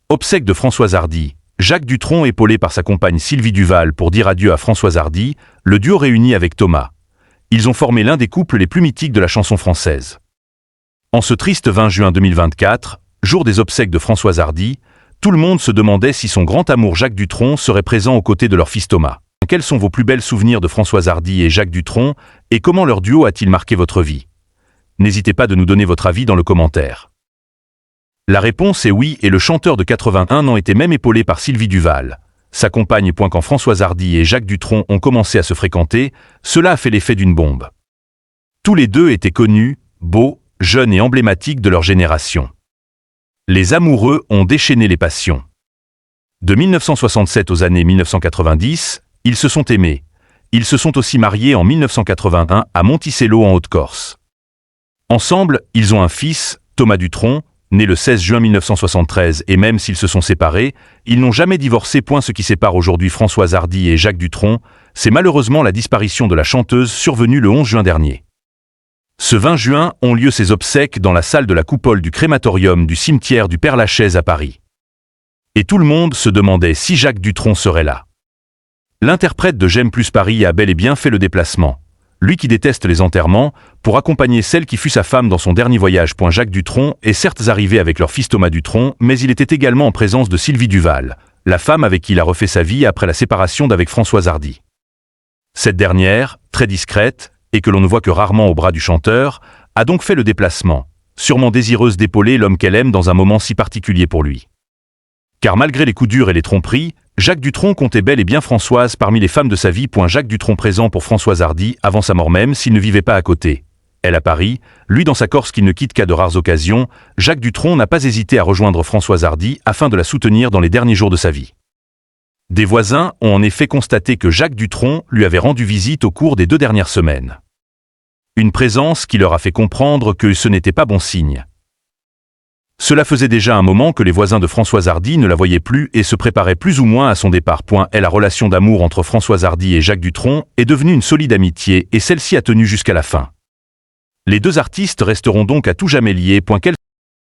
Obsèques de Françoise Hardy. Jacques Dutronc épaulé par sa compagne Sylvie Duval pour dire adieu à Françoise Hardy, le duo réuni avec Thomas. Ils ont formé l'un des couples les plus mythiques de la chanson française. En ce triste 20 juin 2024, jour des obsèques de Françoise Hardy, tout le monde se demandait si son grand amour Jacques Dutronc serait présent aux côtés de leur fils Thomas. Quels sont vos plus bels souvenirs de Françoise Hardy et Jacques Dutronc et comment leur duo a-t-il marqué votre vie? N'hésitez pas de nous donner votre avis dans le commentaire. La réponse est oui et le chanteur de 81 ans était même épaulé par Sylvie Duval, sa compagne. Quand Françoise Hardy et Jacques Dutronc ont commencé à se fréquenter, cela a fait l'effet d'une bombe. Tous les deux étaient connus, beaux, jeunes et emblématiques de leur génération. Les amoureux ont déchaîné les passions. De 1967 aux années 1990, ils se sont aimés. Ils se sont aussi mariés en 1981 à Monticello en Haute-Corse. Ensemble, ils ont un fils, Thomas Dutronc, né le 16 juin 1973 et même s'ils se sont séparés, ils n'ont jamais divorcé. Ce qui sépare aujourd'hui Françoise Hardy et Jacques Dutronc, c'est malheureusement la disparition de la chanteuse survenue le 11 juin dernier. Ce 20 juin ont lieu ses obsèques dans la salle de la coupole du crématorium du cimetière du Père-Lachaise à Paris. Et tout le monde se demandait si Jacques Dutronc serait là. L'interprète de J'aime plus Paris a bel et bien fait le déplacement. Lui qui déteste les enterrements, pour accompagner celle qui fut sa femme dans son dernier voyage. Jacques Dutronc est certes arrivé avec leur fils Thomas Dutronc, mais il était également en présence de Sylvie Duval, la femme avec qui il a refait sa vie après la séparation d'avec Françoise Hardy. Cette dernière, très discrète, et que l'on ne voit que rarement au bras du chanteur, a donc fait le déplacement, sûrement désireuse d'épauler l'homme qu'elle aime dans un moment si particulier pour lui. Car malgré les coups durs et les tromperies, Jacques Dutronc comptait bel et bien Françoise parmi les femmes de sa vie. Jacques Dutronc présent pour Françoise Hardy avant sa mort même s'il ne vivait pas à côté. Elle à Paris, lui dans sa Corse qu'il ne quitte qu'à de rares occasions, Jacques Dutronc n'a pas hésité à rejoindre Françoise Hardy afin de la soutenir dans les derniers jours de sa vie. Des voisins ont en effet constaté que Jacques Dutronc lui avait rendu visite au cours des 2 dernières semaines. Une présence qui leur a fait comprendre que ce n'était pas bon signe. Cela faisait déjà un moment que les voisins de Françoise Hardy ne la voyaient plus et se préparaient plus ou moins à son départ. La relation d'amour entre Françoise Hardy et Jacques Dutronc est devenue une solide amitié et celle-ci a tenu jusqu'à la fin. Les deux artistes resteront donc à tout jamais liés. Quels